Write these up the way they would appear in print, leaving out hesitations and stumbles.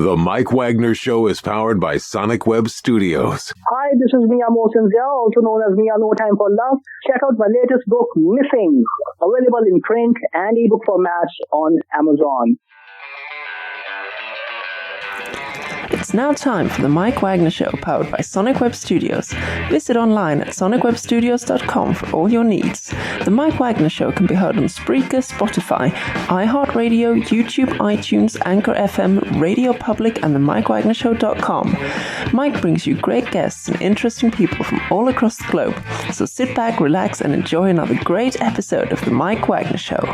The Mike Wagner Show is powered by Sonic Web Studios. Hi, this is Mia Mosinzia, also known as Mia No Time for Love. Check out my latest book, Missing, available in print and ebook formats on Amazon. It's now time for the Mike Wagner Show, powered by Sonic Web Studios. Visit online at sonicwebstudios.com for all your needs. The Mike Wagner Show can be heard on Spreaker, Spotify, iHeartradio, YouTube, iTunes, Anchor FM, Radio Public, and themikewagnershow.com. Mike brings you great guests and interesting people from all across the globe. So sit back, relax, and enjoy another great episode of the Mike Wagner Show.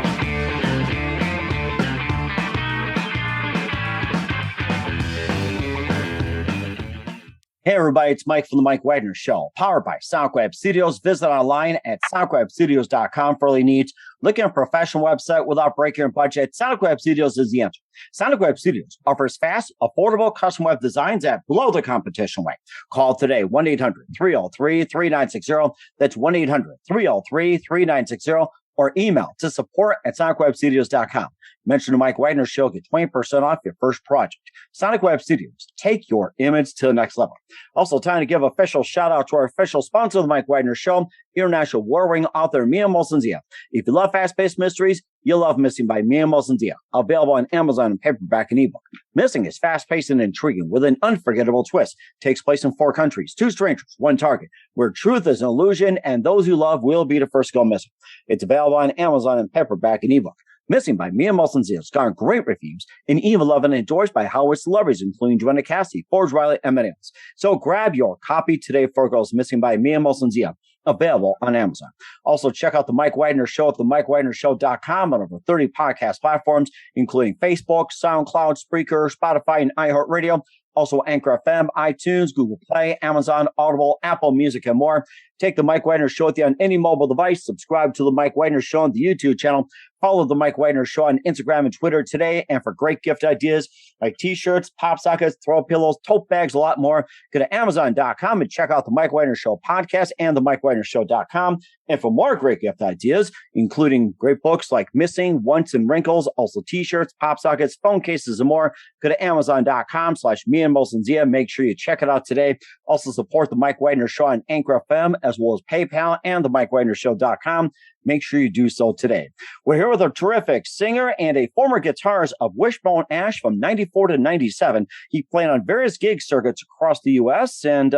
Hey everybody, it's Mike from the Mike Wagner Show, powered by Sonic Web Studios. Visit online at sonicwebstudios.com for all your needs. Looking at a professional website without breaking your budget, Sonic Web Studios is the answer. Sonic Web Studios offers fast, affordable custom web designs at below the competition rate. Call today, 1-800-303-3960. That's 1-800-303-3960. Or email to support@sonicwebstudios.com. Mention the Mike Wagner Show, get 20% off your first project. Sonic Web Studios, take your image to the next level. Also, time to give official shout out to our official sponsor of the Mike Wagner Show, international war-ring author Mia Mosinzia. If you love fast-paced mysteries, you'll love Missing by Mia Mosinzia, available on Amazon in paperback and ebook. Missing is fast-paced and intriguing with an unforgettable twist. Takes place in 4 countries, 2 strangers, 1 target, where truth is an illusion and those you love will be the first to go missing. It's available on Amazon in paperback and ebook. Missing by Mia Mosinzia has garnered great reviews and even loved and endorsed by Hollywood celebrities, including Joanna Cassidy, Forge Riley, and many others. So grab your copy today for Girls Missing by Mia Mosinzia, available on Amazon. Also, check out the Mike Wagner Show at themikewagnershow.com on over 30 podcast platforms, including Facebook, SoundCloud, Spreaker, Spotify, and iHeartRadio. Also, Anchor FM, iTunes, Google Play, Amazon, Audible, Apple Music, and more. Take the Mike Wagner Show with you on any mobile device. Subscribe to the Mike Wagner Show on the YouTube channel. Follow the Mike Wagner Show on Instagram and Twitter today. And for great gift ideas like t-shirts, pop sockets, throw pillows, tote bags, a lot more, go to Amazon.com and check out the Mike Wagner Show podcast and the MikeWagnerShow.com. And for more great gift ideas, including great books like Missing, Once and Wrinkles, also t-shirts, pop sockets, phone cases, and more, go to Amazon.com/MiaMosinzia. Make sure you check it out today. Also support the Mike Wagner Show on Anchor FM, as well as PayPal and the MikeWagnerShow.com. Make sure you do so today. We're here with a terrific singer and a former guitarist of Wishbone Ash from 94 to 97. He played on various gig circuits across the U.S., and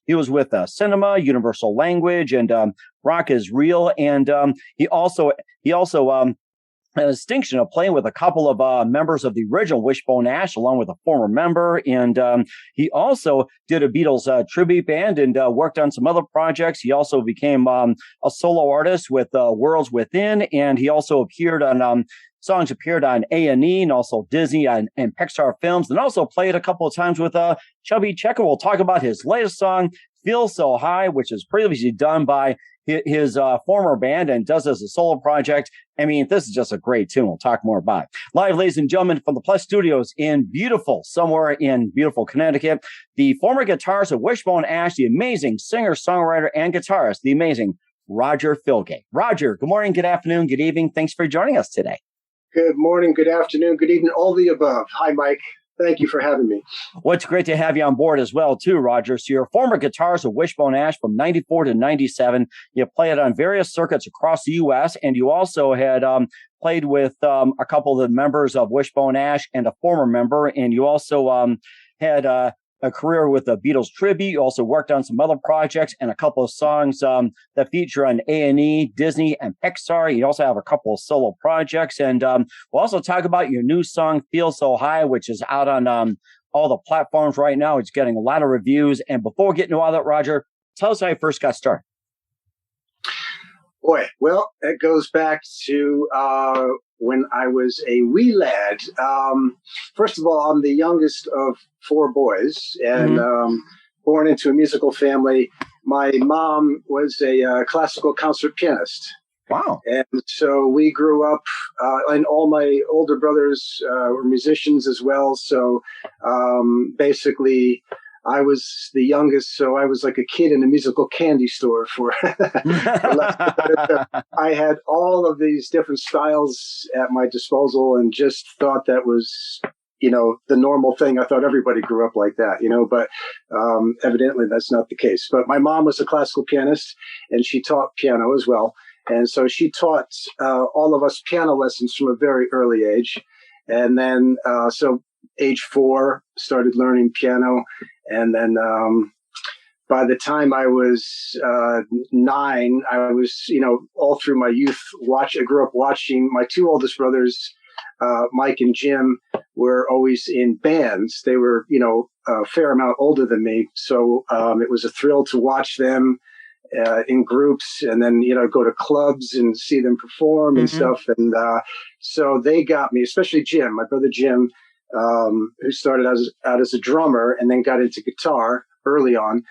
he was with Cinema, Universal Language, and Rock is Real. And he also a distinction of playing with a couple of members of the original Wishbone Ash, along with a former member. And he also did a Beatles tribute band and worked on some other projects. He also became a solo artist with Worldswithin, and he also appeared on songs appeared on A&E and also Disney and Pixar films, and also played a couple of times with Chubbychecker. We'll talk about his latest song, "Feelssohigh," which is previously done by his former band and does as a solo project. I mean, this is just a great tune. We'll talk more about it. Live, ladies and gentlemen, from the Plus Studios somewhere in beautiful Connecticut, the former guitarist of Wishbone Ash, the amazing singer, songwriter, and guitarist, the amazing Roger Filgate. Roger, good morning, good afternoon, good evening. Thanks for joining us today. Good morning, good afternoon, good evening, all the above. Hi, Mike. Thank you for having me. Well, it's great to have you on board as well, too, Roger. So you're a former guitarist of Wishbone Ash from 94 to 97. You played on various circuits across the U.S., and you also had played with a couple of the members of Wishbone Ash and a former member, and you also had a career with the Beatles tribute. You also worked on some other projects and a couple of songs that feature on A&E, Disney, and Pixar. You also have a couple of solo projects. And we'll also talk about your new song, "Feelssohigh," which is out on all the platforms right now. It's getting a lot of reviews. And before we get into all that, Roger, tell us how you first got started. Boy, well, it goes back to when I was a wee lad. First of all, I'm the youngest of 4 boys and born into a musical family. My mom was a classical concert pianist. Wow. And so we grew up, and all my older brothers were musicians as well. So basically, I was the youngest, so I was like a kid in a musical candy store for I had all of these different styles at my disposal and just thought that was the normal thing. I thought everybody grew up like that, but evidently that's not the case. But my mom was a classical pianist, and she taught piano as well. And so she taught all of us piano lessons from a very early age. And then, so age 4, started learning piano. And then by the time I was 9, I was, all through my youth, I grew up watching my 2 oldest brothers, Mike and Jim, were always in bands. They were, a fair amount older than me. So it was a thrill to watch them in groups, and then, go to clubs and see them perform and stuff. And so they got me, especially Jim, my brother Jim, who started out as a drummer and then got into guitar early on,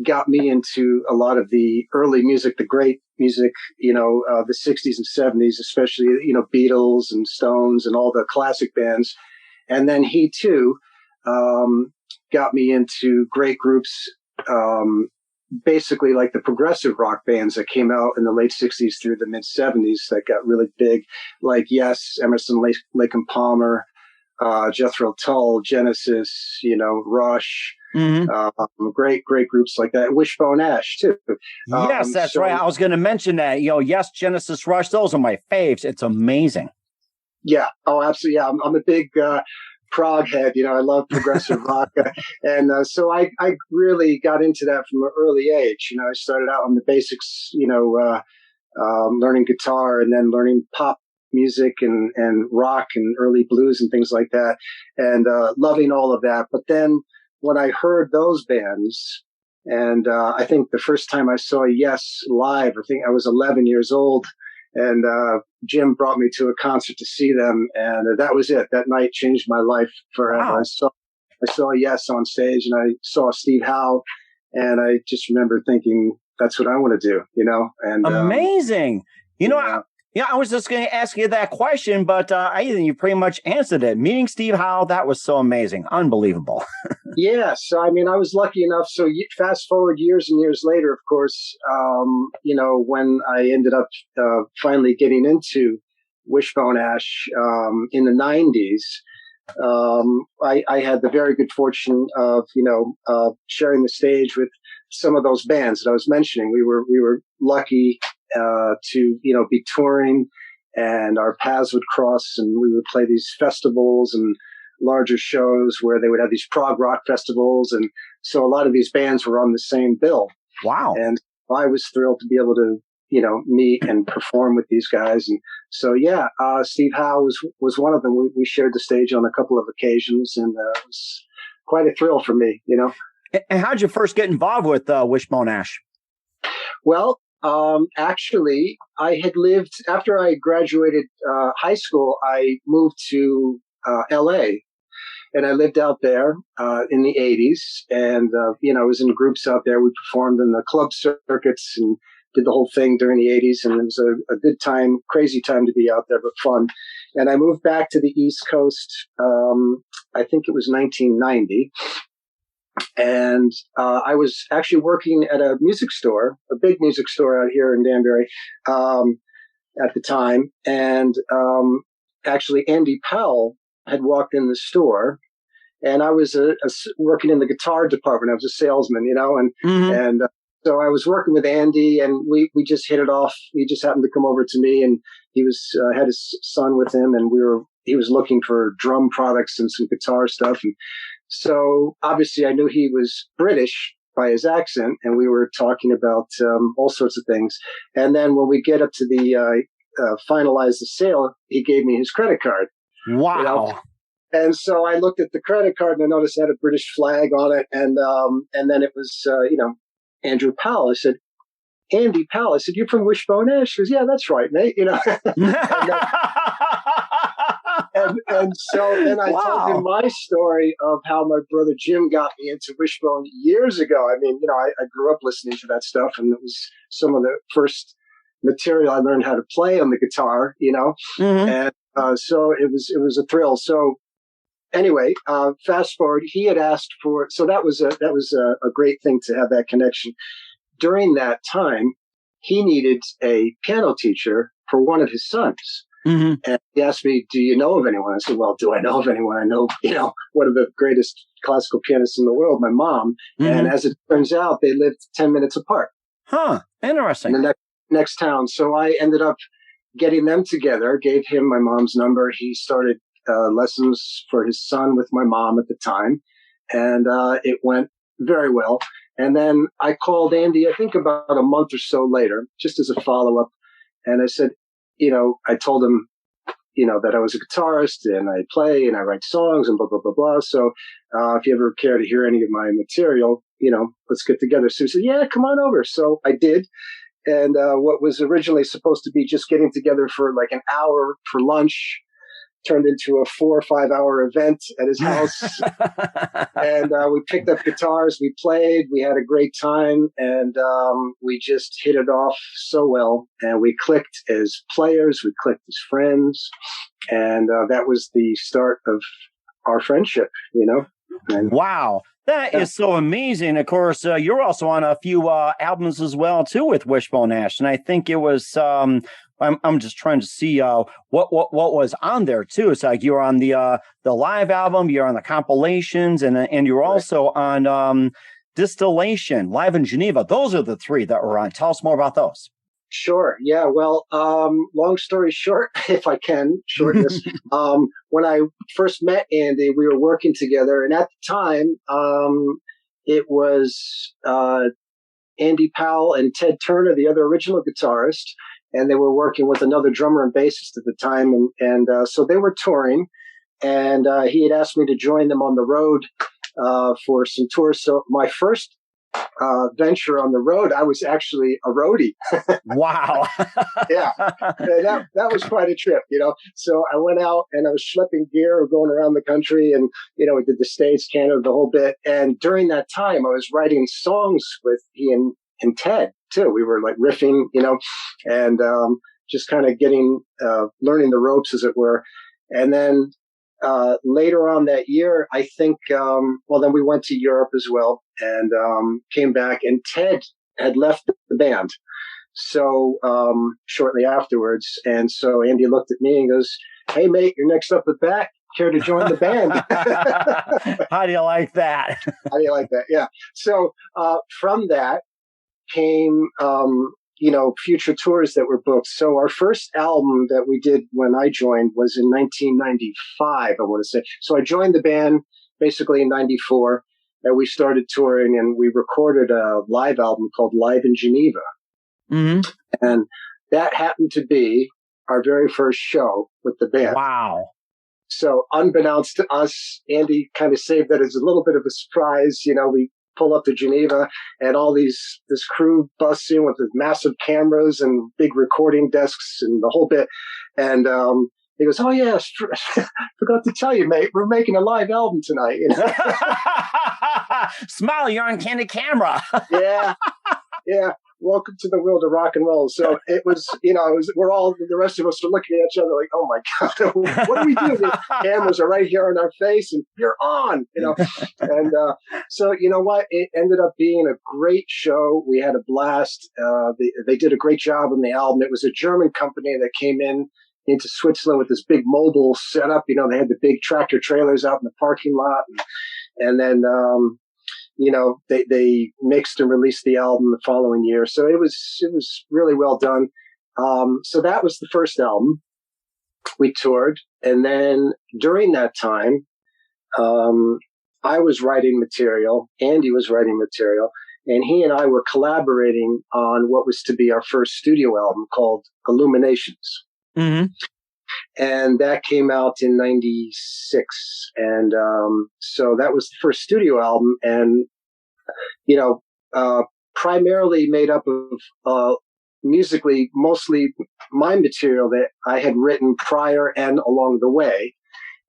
got me into a lot of the early music, the great music, the 60s and 70s, especially, Beatles and Stones and all the classic bands. And then he too got me into great groups, basically like the progressive rock bands that came out in the late 60s through the mid 70s that got really big, like Yes, Emerson, Lake and Palmer, Jethro Tull, Genesis, Rush, great groups like that. Wishbone Ash too. Yes, that's right. I was going to mention that. Yes, Genesis, Rush, those are my faves. It's amazing. Yeah. Oh, absolutely. Yeah, I'm a big prog head. I love progressive rock, and so I really got into that from an early age. I started out on the basics, learning guitar, and then learning pop music and rock and early blues and things like that, and loving all of that. But then when I heard those bands, and I think the first time I saw Yes live, I think I was 11 years old, and Jim brought me to a concert to see them, and that was it. That night changed my life forever. Wow. I saw Yes on stage, and I saw Steve Howe, and I just remember thinking, that's what I want to do, And amazing. I was just going to ask you that question, but I think you pretty much answered it. Meeting Steve Howe, that was so amazing. Unbelievable. Yeah. So, I was lucky enough. So fast forward years and years later, of course, when I ended up finally getting into Wishbone Ash in the 90s, I had the very good fortune of, sharing the stage with some of those bands that I was mentioning. We were lucky to be touring, and our paths would cross, and we would play these festivals and larger shows where they would have these prog rock festivals, and so a lot of these bands were on the same bill. Wow! And I was thrilled to be able to meet and perform with these guys, and so Steve Howe was one of them. We shared the stage on a couple of occasions, and it was quite a thrill for me. And how'd you first get involved with Wishbone Ash? Well, actually, I had lived, after I graduated high school, I moved to LA, and I lived out there in the 80s, and I was in groups out there. We performed in the club circuits and did the whole thing during the 80s, and it was a good time, crazy time to be out there, but fun. And I moved back to the East Coast, I think it was 1990. And I was actually working at a music store, a big music store out here in Danbury at the time. And actually, Andy Powell had walked in the store, and I was working in the guitar department. I was a salesman, and so I was working with Andy, and we just hit it off. He just happened to come over to me, and he had his son with him, and he was looking for drum products and some guitar stuff. And so obviously I knew he was British by his accent, and we were talking about all sorts of things. And then when we get up to the finalize the sale, he gave me his credit card. Wow. And so I looked at the credit card, and I noticed it had a British flag on it. And then it was, Andrew Powell. I said, Andy Powell. I said, you're from Wishbone Ash? He goes, yeah, that's right, mate. And so then I told him my story of how my brother Jim got me into Wishbone years ago. I mean, I grew up listening to that stuff, and it was some of the first material I learned how to play on the guitar, and so it was a thrill. So anyway, fast forward, he had asked for, so that was a great thing to have that connection. During that time, he needed a piano teacher for one of his sons. Mm-hmm. And he asked me, do you know of anyone? I said, well, do I know of anyone? I know, one of the greatest classical pianists in the world, my mom. Mm-hmm. And as it turns out, they lived 10 minutes apart. Huh. Interesting. In the next town. So I ended up getting them together, gave him my mom's number. He started lessons for his son with my mom at the time. And it went very well. And then I called Andy, I think about a month or so later, just as a follow-up. And I said, I told him, that I was a guitarist and I play and I write songs and blah, blah, blah, blah. So if you ever care to hear any of my material, let's get together. So he said, yeah, come on over. So I did. And what was originally supposed to be just getting together for like an hour for lunch turned into a 4 or 5 hour event at his house. And we picked up guitars, we played, we had a great time, and we just hit it off so well. And we clicked as players, we clicked as friends, and that was the start of our friendship, And, wow. That is so amazing. Of course, you're also on a few albums as well, too, with Wishbone Ash. And I think it was, I'm just trying to see what was on there, too. It's like you're on the live album, you're on the compilations, and you're also on Distillation, Live in Geneva. Those are the three that were on. Tell us more about those. Sure. Yeah. Well, long story short, if I can shorten this, when I first met Andy, we were working together, and at the time, it was Andy Powell and Ted Turner, the other original guitarist, and they were working with another drummer and bassist at the time, and so they were touring, and he had asked me to join them on the road for some tours. So my first venture on the road, I was actually a roadie. Wow. Yeah. That was quite a trip, So I went out and I was schlepping gear, going around the country, and, we did the States, Canada, the whole bit. And during that time, I was writing songs with he and Ted, too. We were like riffing, and just kind of learning the ropes, as it were. And then later on that year, I think, then we went to Europe as well and came back, and Ted had left the band. So shortly afterwards. And so Andy looked at me and goes, hey, mate, you're next up at bat. Care to join the band? How do you like that? How do you like that? Yeah. So from that came, future tours that were booked. So our first album that we did when I joined was in 1995, I want to say. So I joined the band basically in 94, and we started touring, and we recorded a live album called Live in Geneva. Mm-hmm. And that happened to be our very first show with the band. Wow. So unbeknownst to us, Andy kind of saved that as a little bit of a surprise. We pull up to Geneva, and this crew busts in with massive cameras and big recording desks and the whole bit. And he goes, oh, yeah, forgot to tell you, mate, we're making a live album tonight. Smile, you're on candid camera. Yeah. Welcome to the world of rock and roll. So it was, we're all, the rest of us are looking at each other like, oh my God, what do we do? The cameras are right here on our face and you're on, And so, you know what? It ended up being a great show. We had a blast. They did a great job on the album. It was a German company that came into Switzerland with this big mobile setup. They had the big tractor trailers out in the parking lot. And then, they mixed and released the album the following year. So it was really well done. So that was the first album. We toured. And then during that time, I was writing material. Andy was writing material. And he and I were collaborating on what was to be our first studio album called Illuminations. Mm-hmm. And that came out in 96. And so that was the first studio album. And, primarily made up of musically, mostly my material that I had written prior and along the way.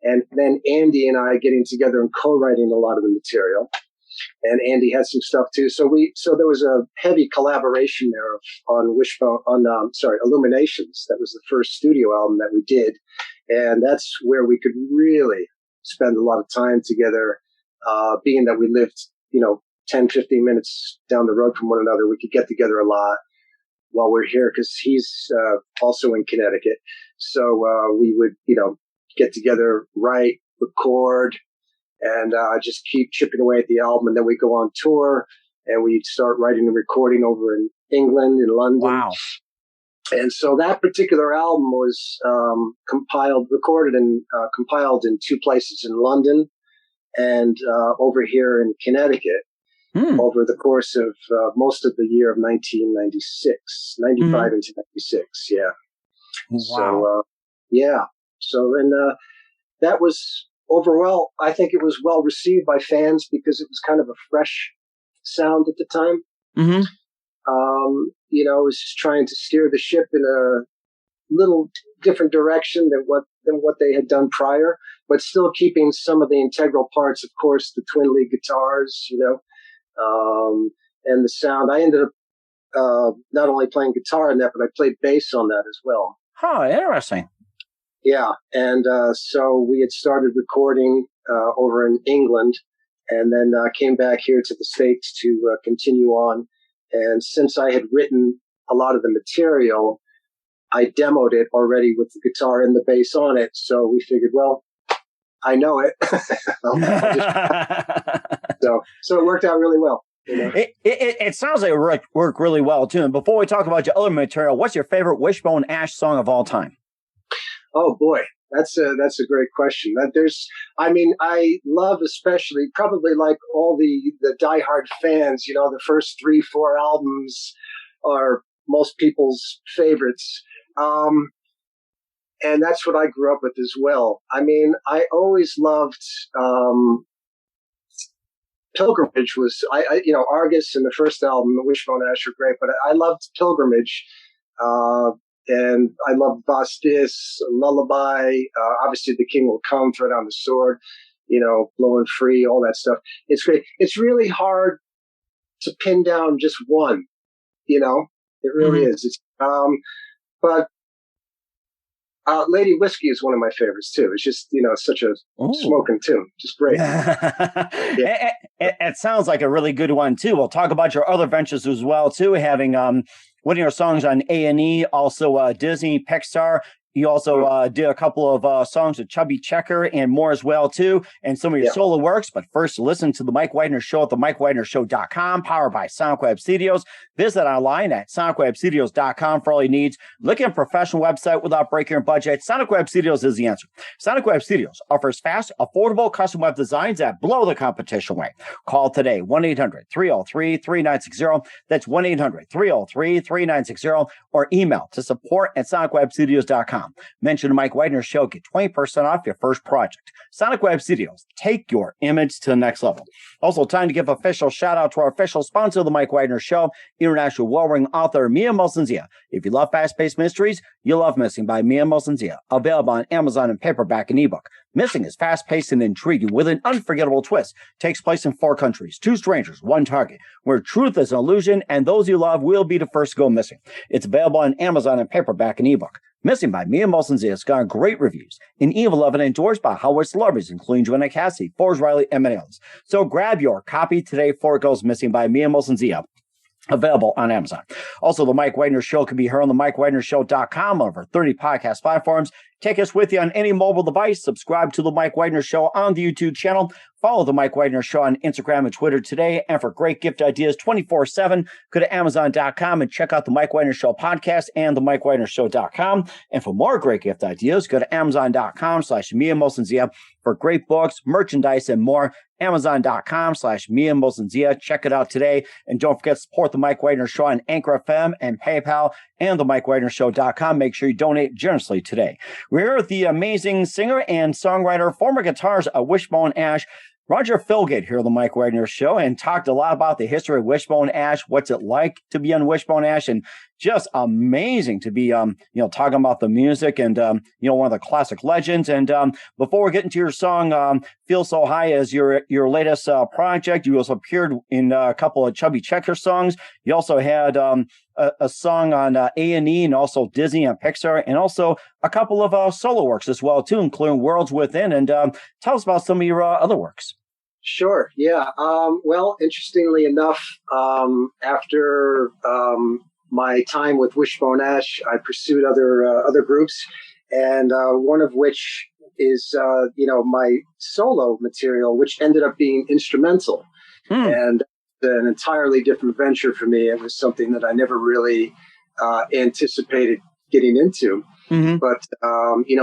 And then Andy and I getting together and co-writing a lot of the material. And Andy had some stuff too. So there was a heavy collaboration there on Illuminations. That was the first studio album that we did. And that's where we could really spend a lot of time together, being that we lived, 10, 15 minutes down the road from one another. We could get together a lot. while we're here, because he's also in Connecticut. So we would, get together, write, record, and just keep chipping away at the album. And then we go on tour, and we start writing and recording over in England, in London. Wow. And so that particular album was recorded and compiled in two places, in London and over here in Connecticut, over the course of most of the year of 1996, 95 into 96. Yeah. Wow. So, So, and that was overall, I think it was well received by fans because it was kind of a fresh sound at the time. Mm-hmm. It was just trying to steer the ship in a little different direction than what they had done prior, but still keeping some of the integral parts, of course, the twin lead guitars, and the sound. I ended up not only playing guitar in that, but I played bass on that as well. Oh, interesting. Yeah, and so we had started recording over in England, and then came back here to the States to continue on. And since I had written a lot of the material, I demoed it already with the guitar and the bass on it. So we figured, well, I know it. So it worked out really well. It sounds like it worked really well, too. And before we talk about your other material, what's your favorite Wishbone Ash song of all time? Oh, boy. That's a great question. I love especially, probably like all the diehard fans, the first 3-4 albums are most people's favorites. And that's what I grew up with as well. I always loved, Pilgrimage was, Argus and the first album, the Wishbone Ash are great, but I loved Pilgrimage, and I love Vastis, Lullaby, obviously The King Will Come, Thread on the Sword, Blowing Free, all that stuff. It's great. It's really hard to pin down just one, it really is. It's, but Lady Whiskey is one of my favorites too. It's just, such a smoking tune. Just great. Yeah. It sounds like a really good one too. We'll talk about your other ventures as well too, having one of your songs on A&E, also Disney, Pixar. You also did a couple of songs with Chubbychecker and more as well, too, and some of your solo works. But first, listen to The Mike Wagner Show at themikewagnershow.com, powered by SonicWeb Studios. Visit online at sonicwebstudios.com for all your needs. Looking at a professional website without breaking your budget, SonicWeb Studios is the answer. SonicWeb Studios offers fast, affordable custom web designs that blow the competition away. Call today, 1-800-303-3960. That's 1-800-303-3960. Or email to support@sonicwebstudios.com. Mention the Mike Wagner Show. Get 20% off your first project. Sonic Web Studios. Take your image to the next level. Also, time to give official shout out to our official sponsor of the Mike Wagner Show, international well-ring author Mia Molson-Zia. If you love fast-paced mysteries, you'll love Missing by Mia Molson-Zia. Available on Amazon in paperback and ebook. Missing is fast-paced and intriguing with an unforgettable twist. Takes place in 4 countries, 2 strangers, 1 target, where truth is an illusion and those you love will be the first to go missing. It's available on Amazon in paperback and ebook. Missing by Mia Molson-Zia has got great reviews. An Evil of it endorsed by Howard celebrities, including Joanna Cassidy, Forbes Riley, and many others. So grab your copy today before it goes missing by Mia Molson-Zia. Available on Amazon. Also, The Mike Wagner Show can be heard on themikewagnershow.com on over 30 podcast platforms. Take us with you on any mobile device. Subscribe to The Mike Wagner Show on the YouTube channel. Follow The Mike Wagner Show on Instagram and Twitter today. And for great gift ideas 24/7, go to Amazon.com and check out The Mike Wagner Show podcast and themikewagnershow.com. And for more great gift ideas, go to Amazon.com/Mia Molson-Zia for great books, merchandise, and more. Amazon.com/Mia Molson-Zia. Check it out today. And don't forget to support The Mike Wagner Show on Anchor FM and PayPal and themikewagnershow.com. Make sure you donate generously today. We're here with the amazing singer and songwriter, former guitarist of Wishbone Ash, Roger Filgate, here on the Mike Wagner Show, and talked a lot about the history of Wishbone Ash, what's it like to be on Wishbone Ash, and just amazing to be, talking about the music and, one of the classic legends. And before we get into your song, Feel So High as your latest project, you also appeared in a couple of Chubbychecker songs. You also had a song on A&E and also Disney and Pixar, and also a couple of solo works as well, too, including Worldswithin. And tell us about some of your other works. Sure. Yeah. Well, interestingly enough, after my time with Wishbone Ash, I pursued other groups, and one of which is my solo material, which ended up being instrumental, and an entirely different venture for me. It was something that I never really anticipated getting into. Mm-hmm. But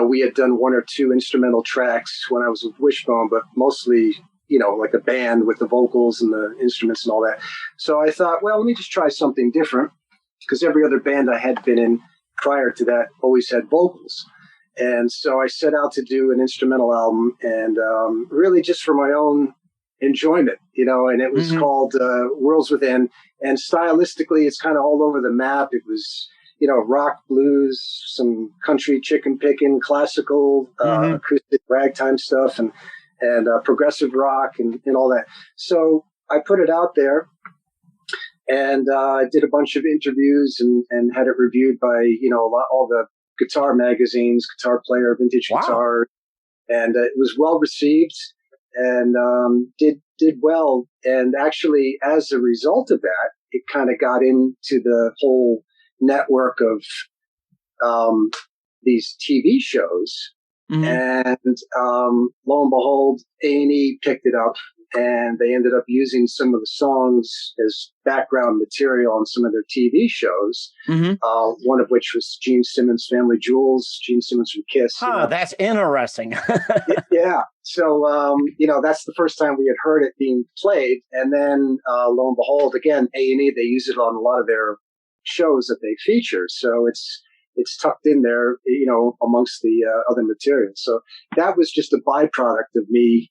we had done one or two instrumental tracks when I was with Wishbone, but mostly like a band with the vocals and the instruments and all that. So I thought, well, let me just try something different, because every other band I had been in prior to that always had vocals. And so I set out to do an instrumental album, and really just for my own enjoyment, and it was called Worldswithin. And stylistically, it's kind of all over the map. It was, rock, blues, some country chicken picking, classical, acoustic ragtime stuff, and progressive rock and all that. So I put it out there, and I did a bunch of interviews and had it reviewed by, all the guitar magazines, Guitar Player, Vintage Guitar. And it was well received and did well. And actually, as a result of that, it kind of got into the whole network of these TV shows. And lo and behold, A&E picked it up, and they ended up using some of the songs as background material on some of their TV shows. One of which was Gene Simmons' Family Jewels, Gene Simmons from Kiss. That's interesting. Yeah. So, that's the first time we had heard it being played. And then, lo and behold, again, A&E, they use it on a lot of their shows that they feature. So it's tucked in there, amongst the other material. So that was just a byproduct of me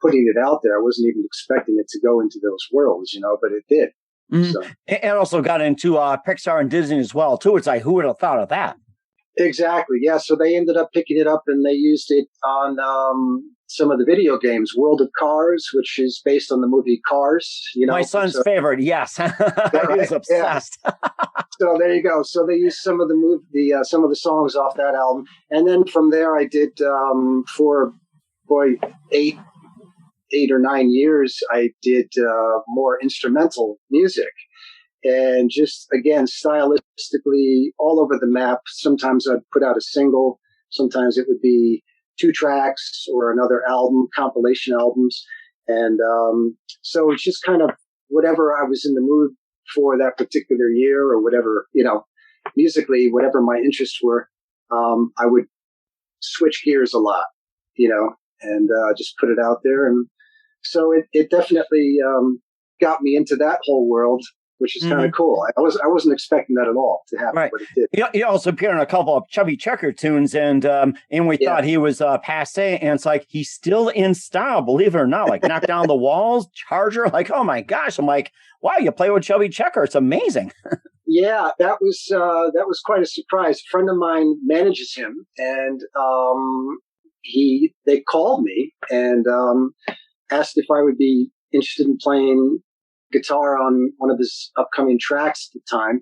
putting it out there. I wasn't even expecting it to go into those worlds, but it did. So. And also got into Pixar and Disney as well, too. It's like, who would have thought of that? Exactly. Yeah. So they ended up picking it up, and they used it on some of the video games, World of Cars, which is based on the movie Cars. My son's favorite. Yes. He's obsessed. Yeah. So there you go. So they used some of some of the songs off that album. And then from there, I did for 8 or 9 years, I did more instrumental music. And just, again, stylistically all over the map. Sometimes I'd put out a single. Sometimes it would be 2 tracks or another album, compilation albums. And so it's just kind of whatever I was in the mood for that particular year, or whatever, musically, whatever my interests were, I would switch gears a lot, and just put it out there. And so it definitely got me into that whole world, which is kind of cool. I wasn't expecting that at all to happen, but it did. He also appeared in a couple of Chubby Checker tunes, and we thought he was passé, and it's like he's still in style, believe it or not. Like Knock Down the Walls, Charger. Like, oh my gosh! I'm like, wow, you play with Chubby Checker. It's amazing. Yeah, that was quite a surprise. A friend of mine manages him, and they called me and asked if I would be interested in playing guitar on one of his upcoming tracks at the time.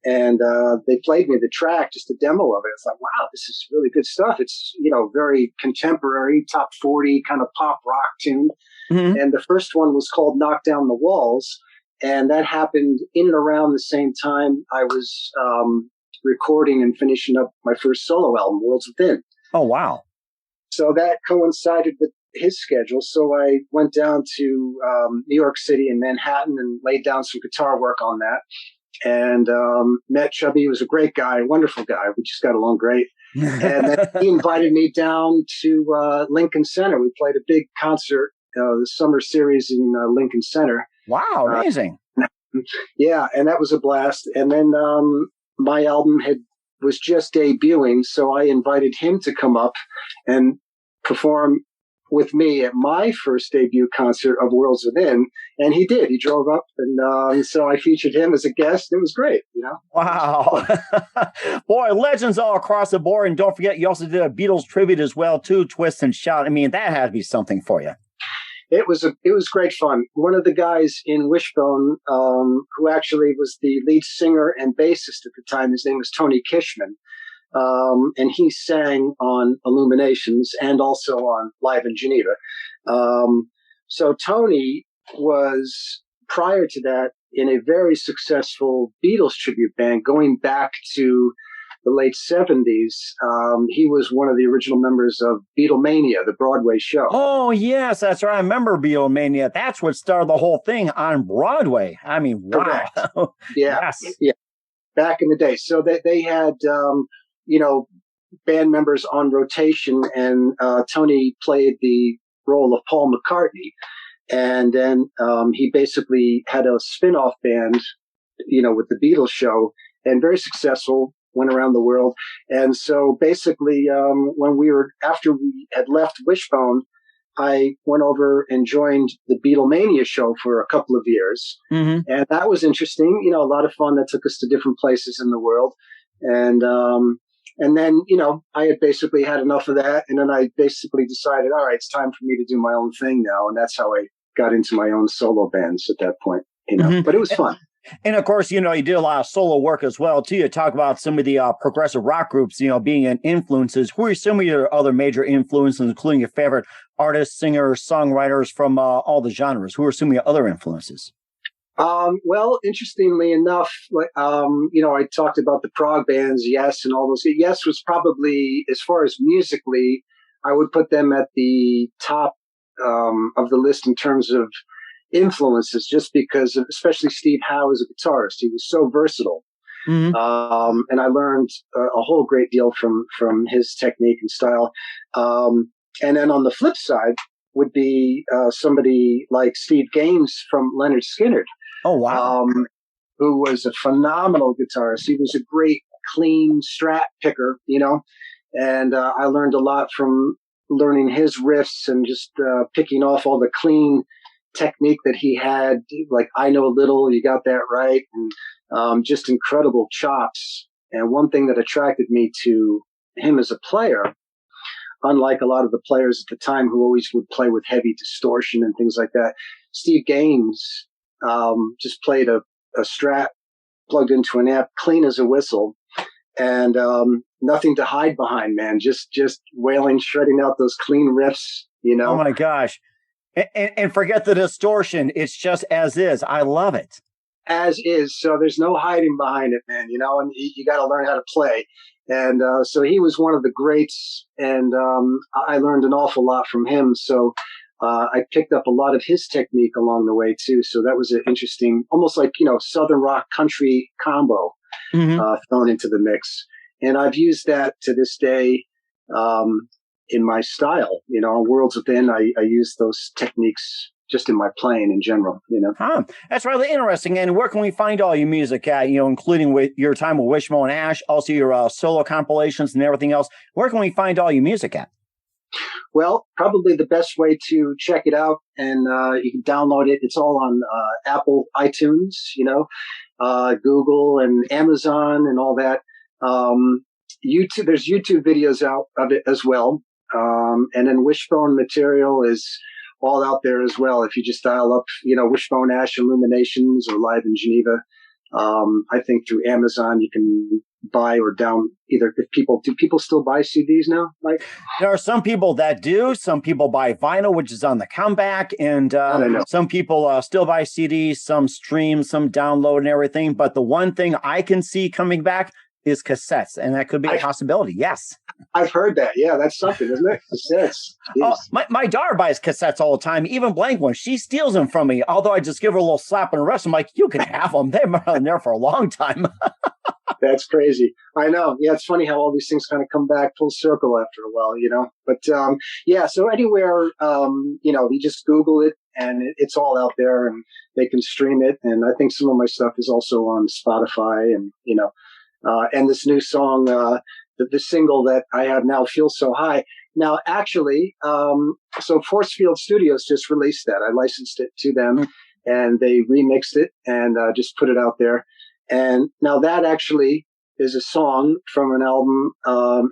And they played me the track, just a demo of it. It's like, wow, this is really good stuff. It's, very contemporary, top 40 kind of pop rock tune. And the first one was called Knock Down the Walls. And that happened in and around the same time I was recording and finishing up my first solo album, Worlds Within. Oh, wow. So that coincided with his schedule. So I went down to New York City and Manhattan and laid down some guitar work on that. And met Chubby. He was a great guy, wonderful guy. We just got along great. And then he invited me down to Lincoln Center. We played a big concert, the summer series in Lincoln Center. Wow, amazing. Yeah, and that was a blast. And then my album was just debuting, so I invited him to come up and perform with me at my first debut concert of Worlds Within, and he did. He drove up, and so I featured him as a guest. It was great, Wow. Boy, legends all across the board, and don't forget, you also did a Beatles tribute as well, too, Twist and Shout. I mean, that had to be something for you. It was great fun. One of the guys in Wishbone, who actually was the lead singer and bassist at the time, his name was Tonykishman. And he sang on Illuminations and also on Live in Geneva. So Tony was, prior to that, in a very successful Beatles tribute band going back to the late 70s. He was one of the original members of Beatlemania, the Broadway show. Oh, yes, that's right. I remember Beatlemania. That's what started the whole thing on Broadway. I mean, wow. Yeah. Yes. Yeah. Back in the day. So they had, band members on rotation, and Tony played the role of Paul McCartney. And then he basically had a spin-off band, with the Beatles show, and very successful, went around the world. And so basically, after we had left Wishbone, I went over and joined the Beatlemania show for a couple of years. Mm-hmm. And that was interesting, a lot of fun. That took us to different places in the world. And then, I had basically had enough of that. And then I basically decided, all right, it's time for me to do my own thing now. And that's how I got into my own solo bands at that point, Mm-hmm. But it was fun. And of course, you did a lot of solo work as well, too. You talk about some of the progressive rock groups, being an influences. Who are some of your other major influences, including your favorite artists, singers, songwriters from all the genres? Who are some of your other influences? Well, interestingly enough, I talked about the prog bands, Yes, and all those. Yes was probably, as far as musically, I would put them at the top of the list in terms of influences, just because of, especially Steve Howe as a guitarist. He was so versatile. Mm-hmm. And I learned a whole great deal from his technique and style. And then on the flip side would be somebody like Steve Gaines from Leonard Skinner. Oh, wow. Who was a phenomenal guitarist. He was a great, clean Strat picker, and I learned a lot from learning his riffs and just picking off all the clean technique that he had, like I Know a Little, You Got That Right, and just incredible chops. And one thing that attracted me to him as a player, unlike a lot of the players at the time who always would play with heavy distortion and things like that, Steve Gaines just played a Strat plugged into an amp, clean as a whistle, and nothing to hide behind, man. Just wailing, shredding out those clean riffs, Oh my gosh. And forget the distortion. It's just as is. I love it. As is. So there's no hiding behind it, man, and you got to learn how to play. And so he was one of the greats, and I learned an awful lot from him. So I picked up a lot of his technique along the way, too. So that was an interesting, almost like, Southern rock country combo thrown into the mix. And I've used that to this day in my style. On Worlds Within, I use those techniques just in my playing in general, That's really interesting. And where can we find all your music at, including with your time with Wishbone Ash, also your solo compilations and everything else? Where can we find all your music at? Well, probably the best way to check it out, and you can download it. It's all on Apple iTunes, Google and Amazon and all that. YouTube, there's YouTube videos out of it as well. And then Wishbone material is all out there as well. If you just dial up, Wishbone Ash Illuminations or Live in Geneva, I think through Amazon you can buy or down either. Do people still buy CDs now? Like, there are some people that do. Some people buy vinyl, which is on the comeback, and some people still buy CDs. Some stream, some download, and everything. But the one thing I can see coming back is cassettes, and that could be a possibility. Yes. I've heard that. Yeah, that's something, isn't it? Cassettes. Oh, my daughter buys cassettes all the time, even blank ones. She steals them from me, although I just give her a little slap on the wrist. I'm like, you can have them. They've been there for a long time. That's crazy. I know. Yeah, it's funny how all these things kind of come back full circle after a while, But yeah, so anywhere, you just Google it, and it's all out there, and they can stream it. And I think some of my stuff is also on Spotify, and and this new song, the single that I have now, Feels So High. Now, actually, so Forcefieldstudios just released that. I licensed it to them, and they remixed it and just put it out there. And now that actually is a song from an album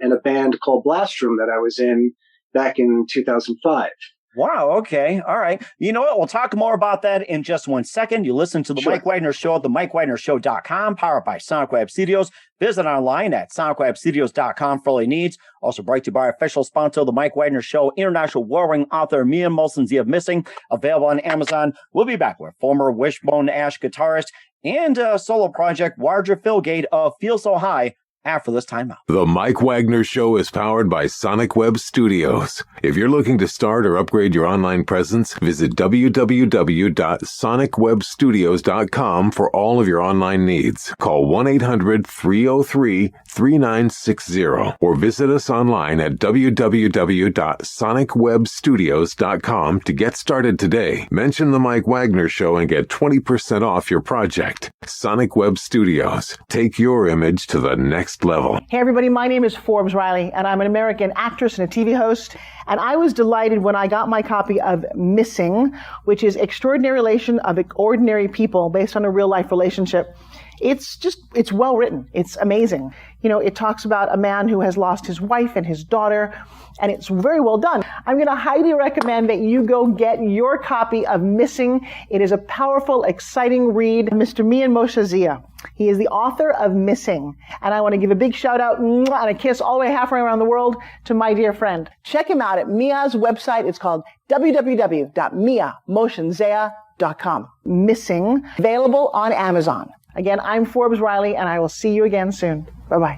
and a band called Blastrum that I was in back in 2005. Wow. Okay. All right. You know what? We'll talk more about that in just 1 second. You listen to the Mike Wagner Show at the MikeWagnerShow.com, powered by Sonic Web Studios. Visit online at sonicwebstudios.com for all your needs. Also brought to you by our official sponsor, the Mike Wagner Show, international war-winning author Mia Molson's of Missing, available on Amazon. We'll be back with former Wishbone Ash guitarist and solo project Roger Filgate of Feel So High after this timeout. The Mike Wagner Show is powered by Sonic Web Studios. If you're looking to start or upgrade your online presence, visit www.sonicwebstudios.com for all of your online needs. Call 1-800-303-3960 or visit us online at www.sonicwebstudios.com to get started today. Mention the Mike Wagner Show and get 20% off your project. Sonic Web Studios. Take your image to the next level. Hey everybody, my name is Forbes Riley and I'm an American actress and a TV host, and I was delighted when I got my copy of Missing, which is Extraordinary Relation of Ordinary People based on a real life relationship. It's well written. It's amazing. You know, it talks about a man who has lost his wife and his daughter, and it's very well done. I'm going to highly recommend that you go get your copy of Missing. It is a powerful, exciting read. Mr. Mian Moshe Zia. He is the author of Missing. And I want to give a big shout out and a kiss all the way halfway around the world to my dear friend. Check him out at Mia's website. It's called www.miamotionzea.com. Missing, available on Amazon. Again, I'm Forbes Riley, and I will see you again soon. Bye-bye.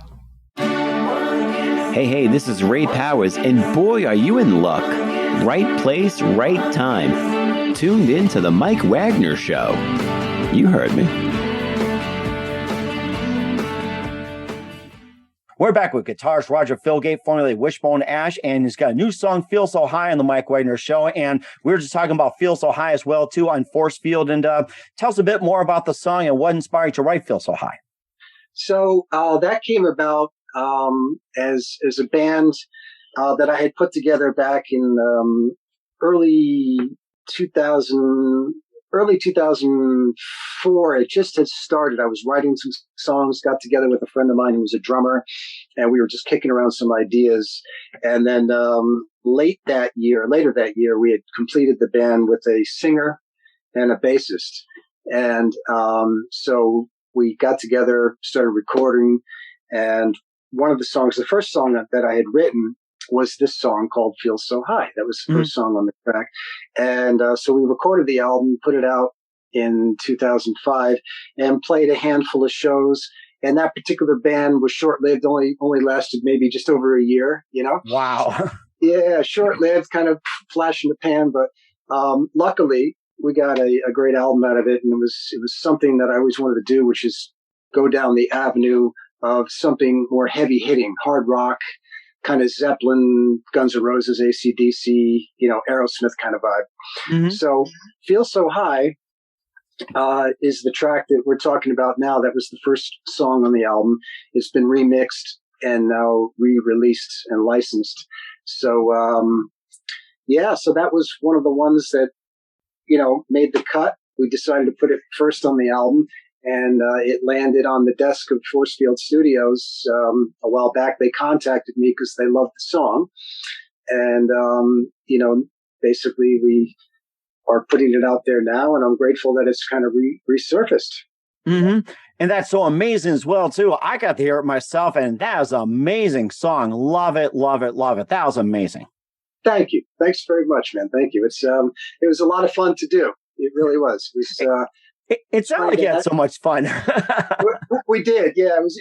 Hey, this is Ray Powers, and boy, are you in luck. Right place, right time. Tuned in to the Mike Wagner Show. You heard me. We're back with guitarist Roger Filgate, formerly Wishbone Ash, and he's got a new song, Feel So High, on the Mike Wagner Show. And we were just talking about Feel So High as well, too, on Force Field. And tell us a bit more about the song and what inspired you to write Feel So High. So that came about as a band that I had put together back in early 2004. It just had started. I was writing some songs, got together with a friend of mine who was a drummer, and we were just kicking around some ideas. And then later that year, we had completed the band with a singer and a bassist. And so we got together, started recording, and one of the songs, the first song that I had written, was this song called Feel So High. That was the first song on the track. And so we recorded the album, put it out in 2005, and played a handful of shows. And that particular band was short-lived, only lasted maybe just over a year, you know? Wow. Yeah, short-lived, kind of flash in the pan. But luckily, we got a great album out of it. And it was something that I always wanted to do, which is go down the avenue of something more heavy-hitting, hard rock, kind of Zeppelin, Guns N' Roses, AC/DC, Aerosmith kind of vibe. Mm-hmm. So Feel So High is the track that we're talking about now. That was the first song on the album. It's been remixed and now re-released and licensed. So, so that was one of the ones that, made the cut. We decided to put it first on the album. And it landed on the desk of Forcefield Studios a while back. They contacted me because they loved the song. And, basically we are putting it out there now. And I'm grateful that it's kind of resurfaced. Mm-hmm. And that's so amazing as well, too. I got to hear it myself, and that was an amazing song. Love it, love it, love it. That was amazing. Thank you. Thanks very much, man. Thank you. It was a lot of fun to do. It really was. It sounded like you had so much fun. We did, yeah. It was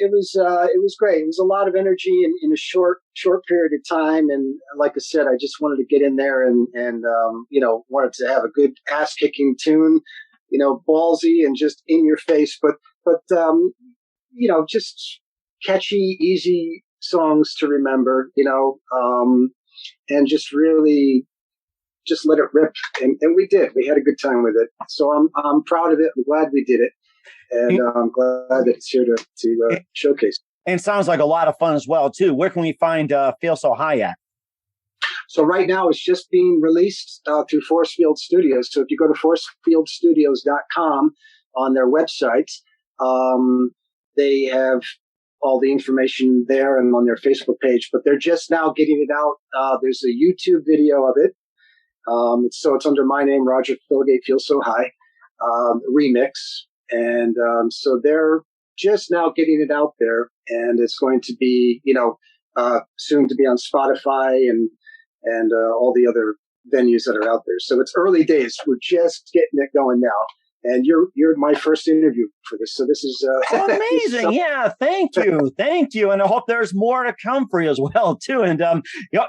great. It was a lot of energy in a short period of time, and like I said, I just wanted to get in there and wanted to have a good ass kicking tune, ballsy and just in your face, but just catchy, easy songs to remember, and just really. Just let it rip, and we did. We had a good time with it, so I'm proud of it. I'm glad we did it, and I'm glad that it's here to showcase. And it sounds like a lot of fun as well too. Where can we find Feel So High at? So right now it's just being released through Forcefield Studios. So if you go to forcefieldstudios.com on their website, they have all the information there and on their Facebook page. But they're just now getting it out. There's a YouTube video of it. So it's under my name, Roger Filgate, Feels So High, remix. And so they're just now getting it out there, and it's going to be, soon to be on Spotify and all the other venues that are out there. So it's early days. We're just getting it going now. And you're my first interview for this. So this is amazing. Yeah, thank you. And I hope there's more to come for you as well too. And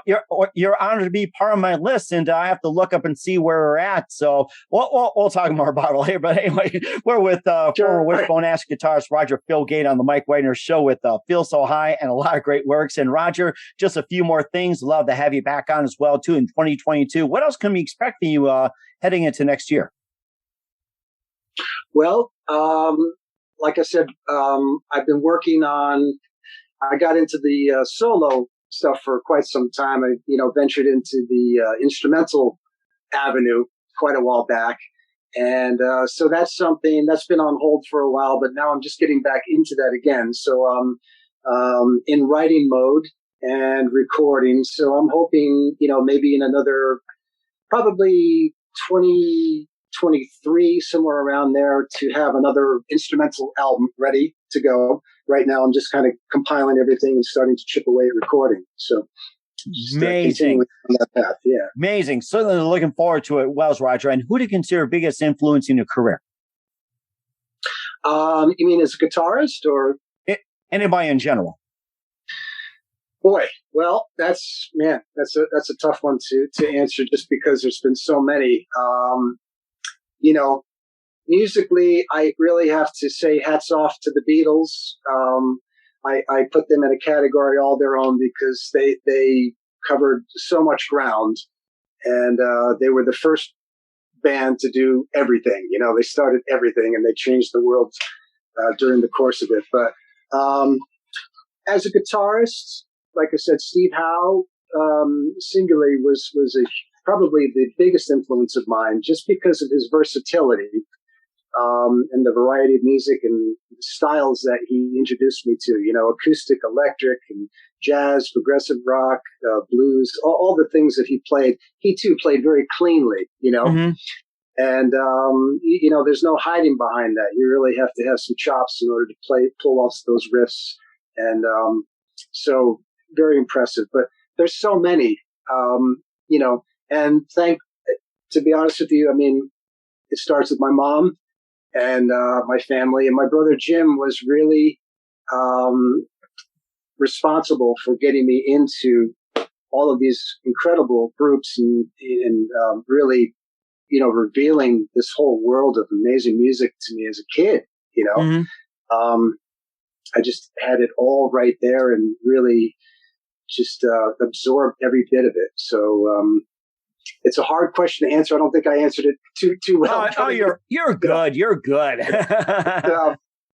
you're honored to be part of my list. And I have to look up and see where we're at. So we'll talk more about it later. But anyway, we're with former Wishbone Ash guitarist Roger Filgate on the Mike Wagner Show with Feel So High and a lot of great works. And Roger, just a few more things. Love to have you back on as well too in 2022. What else can we expect from you heading into next year? Well, like I said, I've been working on, I got into the solo stuff for quite some time. I, ventured into the instrumental avenue quite a while back. And so that's something that's been on hold for a while, but now I'm just getting back into that again. So I'm in writing mode and recording. So I'm hoping, maybe in another, probably 2023, somewhere around there, to have another instrumental album ready to go. Right now, I'm just kind of compiling everything and starting to chip away at recording. So, amazing. On that path, yeah. Amazing. Certainly looking forward to it, Wells, Roger. And who do you consider biggest influence in your career? You mean as a guitarist or anybody in general? Boy, well, that's a tough one to answer, just because there's been so many. Musically, I really have to say hats off to the Beatles. I put them in a category all their own because they covered so much ground, and they were the first band to do everything. They started everything and they changed the world during the course of it. But as a guitarist, like I said, Steve Howe singularly was probably the biggest influence of mine, just because of his versatility and the variety of music and styles that he introduced me to, acoustic, electric, and jazz, progressive rock, blues, all the things that he played. He too played very cleanly, Mm-hmm. And, there's no hiding behind that. You really have to have some chops in order to pull off those riffs. And so very impressive. But there's so many, and to be honest with you, I mean, it starts with my mom and my family, and my brother Jim was really responsible for getting me into all of these incredible groups and really, revealing this whole world of amazing music to me as a kid. Mm-hmm. I just had it all right there and really just absorbed every bit of it. So it's a hard question to answer. I don't think I answered it too well. Oh, you're good. You're good.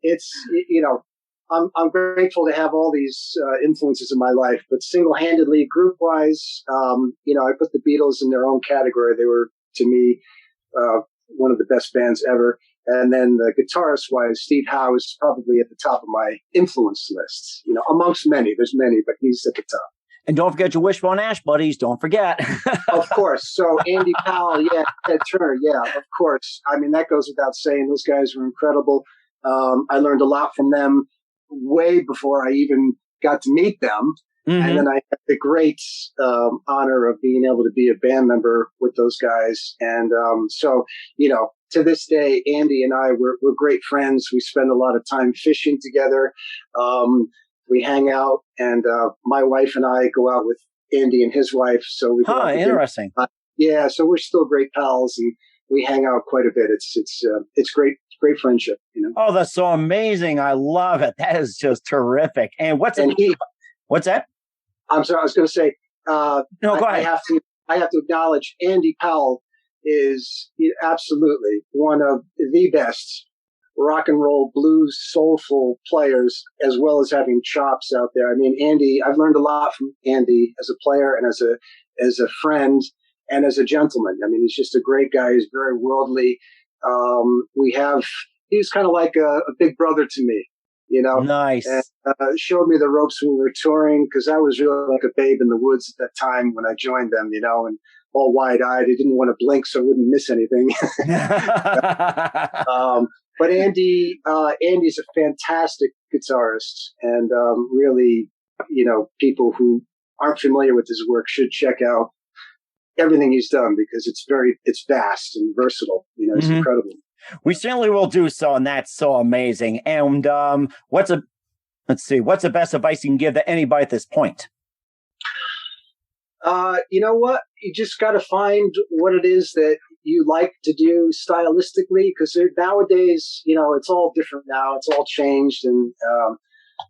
It's I'm grateful to have all these influences in my life, but single-handedly, group-wise, I put the Beatles in their own category. They were, to me, one of the best bands ever. And then the guitarist-wise, Steve Howe is probably at the top of my influence list. Amongst many, there's many, but he's at the top. And don't forget your Wishbone Ash buddies. Don't forget. Of course. So Andy Powell, Ted Turner, of course. I mean, that goes without saying. Those guys were incredible. I learned a lot from them way before I even got to meet them. Mm-hmm. And then I had the great honor of being able to be a band member with those guys. And so, to this day, Andy and I, we're great friends. We spend a lot of time fishing together. We hang out, and my wife and I go out with Andy and his wife. So we go out interesting. So we're still great pals, and we hang out quite a bit. It's great friendship. Oh, that's so amazing! I love it. That is just terrific. And what's that? I'm sorry. I was going to say. No, go ahead. I have to acknowledge Andy Powell is absolutely one of the best rock and roll, blues, soulful players, as well as having chops out there. I mean, Andy, I've learned a lot from Andy as a player and as a friend and as a gentleman. I mean, he's just a great guy. He's very worldly. He's kind of like a big brother to me, Nice. And showed me the ropes when we were touring, because I was really like a babe in the woods at that time when I joined them, and all wide-eyed. I didn't want to blink so I wouldn't miss anything. But Andy's a fantastic guitarist, and really, people who aren't familiar with his work should check out everything he's done, because it's vast and versatile. It's incredible. We certainly will do so, and that's so amazing. And what's the best advice you can give to anybody at this point? You know what? You just got to find what it is that you like to do stylistically, because nowadays, it's all different now. It's all changed. And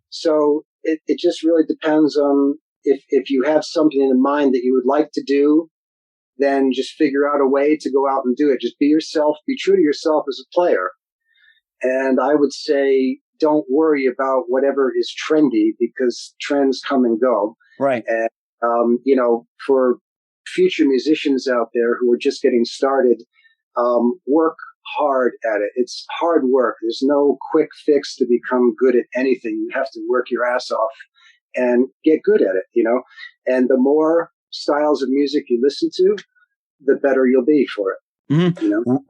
so it just really depends on if you have something in mind that you would like to do, then just figure out a way to go out and do it. Just be yourself, be true to yourself as a player. And I would say, don't worry about whatever is trendy, because trends come and go. Right. And, for future musicians out there who are just getting started, work hard at it. It's hard work. There's no quick fix to become good at anything. You have to work your ass off and get good at it, and the more styles of music you listen to, the better you'll be for it.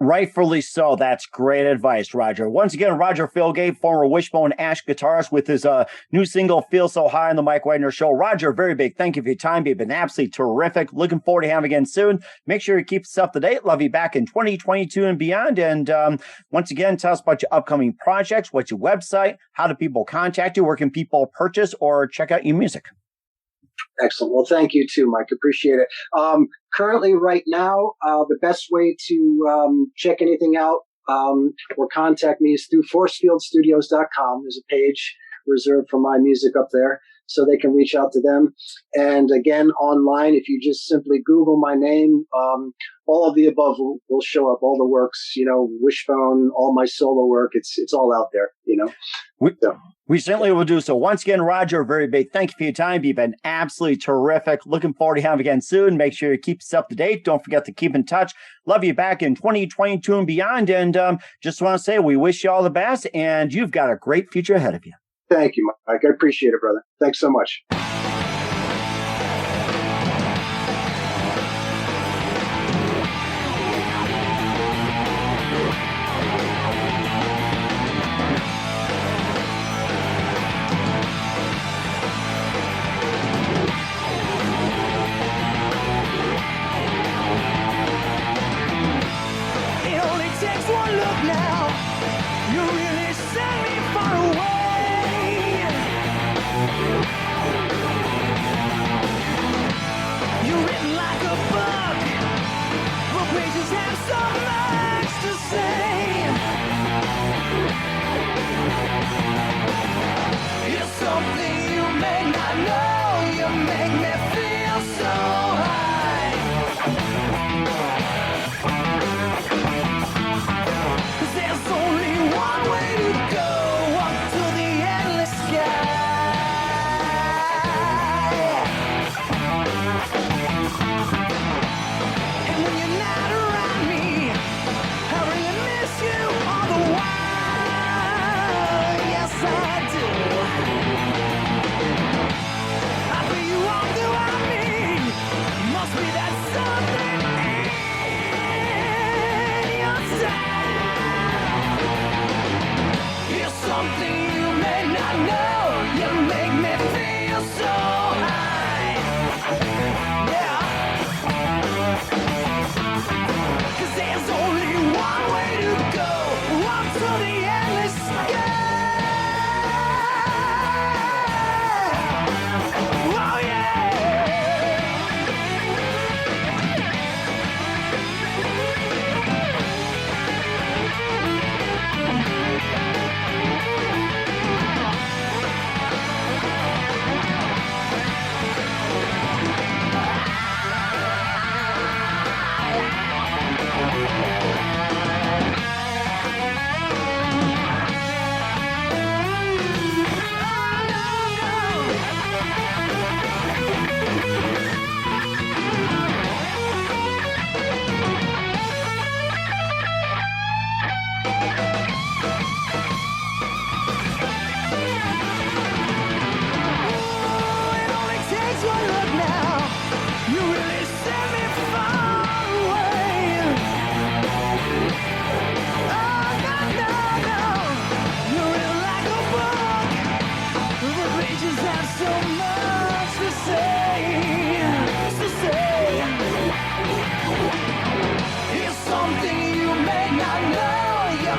Rightfully so. That's great advice, Roger. Once again, Roger Filgate, former Wishbone Ash guitarist, with his new single, Feels So High, on the Mike Wagner Show. Roger, very big thank you for your time. You've been absolutely terrific. Looking forward to having you again soon. Make sure you keep us up to date. Love you back in 2022 and beyond. And once again, tell us about your upcoming projects. What's your website? How do people contact you? Where can people purchase or check out your music? Excellent. Well, thank you too, Mike. Appreciate it. Currently, right now, the best way to check anything out or contact me is through forcefieldstudios.com. There's a page reserved for my music up there, so they can reach out to them. And again, online, if you just simply Google my name, all of the above will show up. All the works, Wishbone, all my solo work. It's all out there, We certainly will do so. Once again, Roger, very big thank you for your time. You've been absolutely terrific. Looking forward to having you again soon. Make sure you keep us up to date. Don't forget to keep in touch. Love you back in 2022 and beyond. And just want to say we wish you all the best, and you've got a great future ahead of you. Thank you, Mike. I appreciate it, brother. Thanks so much.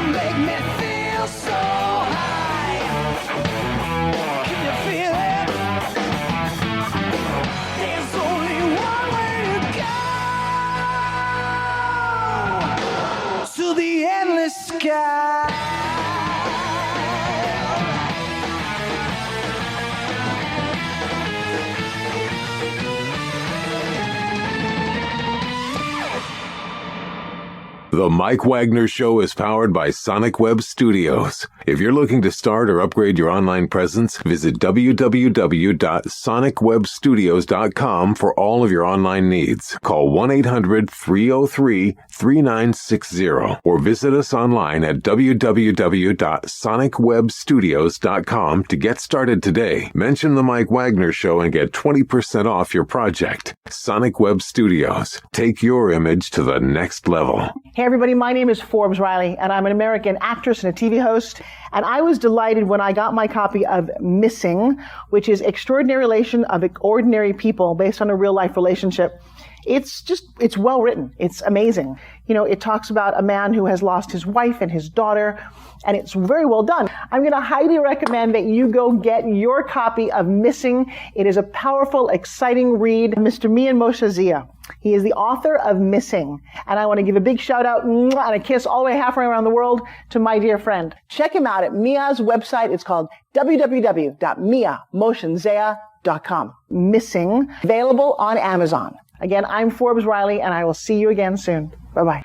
make me feel so high. Can you feel it? There's only one way to go, to the endless sky. The Mike Wagner Show is powered by Sonic Web Studios. If you're looking to start or upgrade your online presence, visit www.sonicwebstudios.com for all of your online needs. Call 1-800-303-3960 or visit us online at www.sonicwebstudios.com to get started today. Mention the Mike Wagner Show and get 20% off your project. Sonic Web Studios. Take your image to the next level. Hey everybody, my name is Forbes Riley, and I'm an American actress and a TV host. And I was delighted when I got my copy of Missing, which is Extraordinary Relation of Ordinary People based on a real life relationship. It's well written. It's amazing. You know, it talks about a man who has lost his wife and his daughter, and it's very well done. I'm going to highly recommend that you go get your copy of Missing. It is a powerful, exciting read. Mr. Mian Moshe Zia. He is the author of Missing. And I want to give a big shout out and a kiss all the way halfway around the world to my dear friend. Check him out at Mia's website. It's called www.miamoshenzeah.com. Missing. Available on Amazon. Again, I'm Forbes Riley, and I will see you again soon. Bye-bye.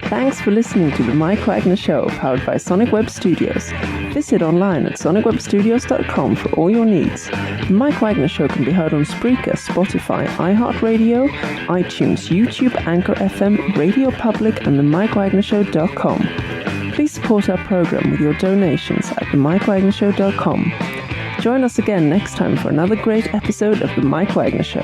Thanks for listening to The Mike Wagner Show, powered by Sonic Web Studios. Visit online at sonicwebstudios.com for all your needs. The Mike Wagner Show can be heard on Spreaker, Spotify, iHeartradio, iTunes, YouTube, Anchor FM, Radio Public, and themikewagnershow.com. Please support our program with your donations at themikewagnershow.com. Join us again next time for another great episode of The Mike Wagner Show.